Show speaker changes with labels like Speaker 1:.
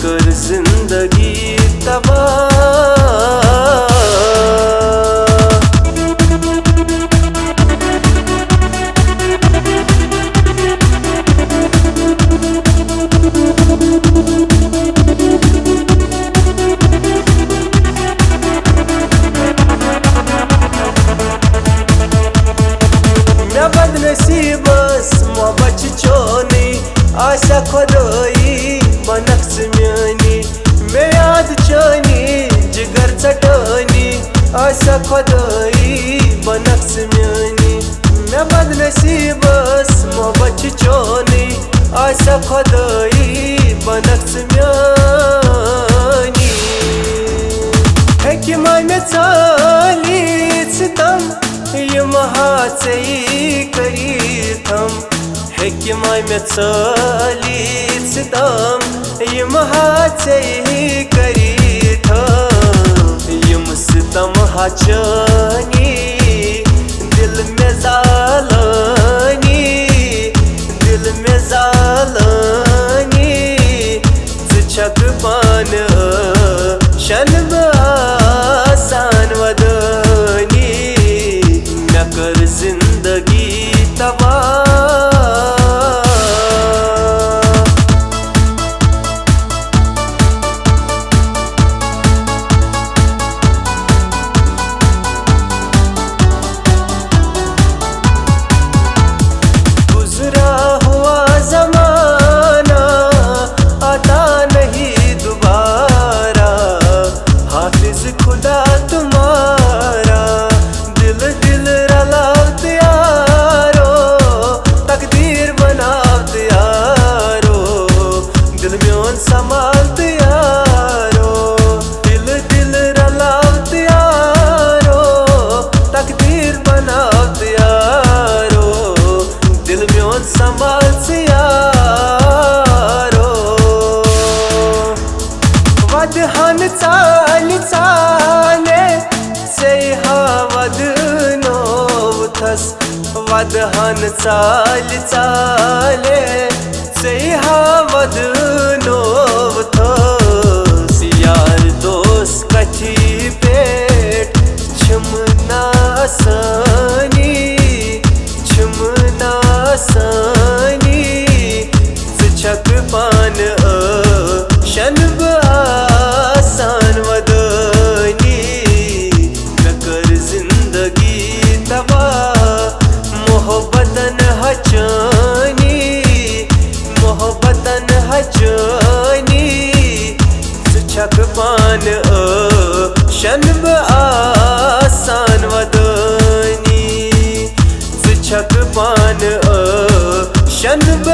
Speaker 1: कर जिंदगी तबाह। मैं बदनसीबस मोहब्बत चोनी आशा खुदाई बनक्स म्यानी। मैं याद चोनी जिगर चटनी आशा खुदाई बनक्स म्यानी। मैं बदनसीबस मोहब्बत चोनी आशा खुदाई बनक्स म्यानी। है कि मैं चाली सितम यम हाथै करीथम। है कि मैं चाली सितम यम हाथै करीथम। यम सितम हाचनी दिल में जालानी, दिल में जालानी। छक पान शनब आसान वदनी। मैं कर जिंदगी तबाह। गुजरा हुआ जमाना आता नहीं दोबारा। हाफिज खुदा तुम्हारा दिल दिल रलावत यारो। तकदीर बनावत यारो दिल म्योन संभालत यारो। दिल दिल रलावत यारो तकदीर बनावत यारो। दिल म्योन संभालत यारो। वदहन चाल चाले से वद नोथस। वदहन चाल चाले से वद नोथस। यार दोस्त कथी पेट छमना सानी, छमना सानी। छक पान शनब आसान वदनी। मैं कर जिंदगी तबाह। मोहब्बतन हचनी, मोहब्बतन हचनी। छक पान शनब आसान वदनी। छक पान शनब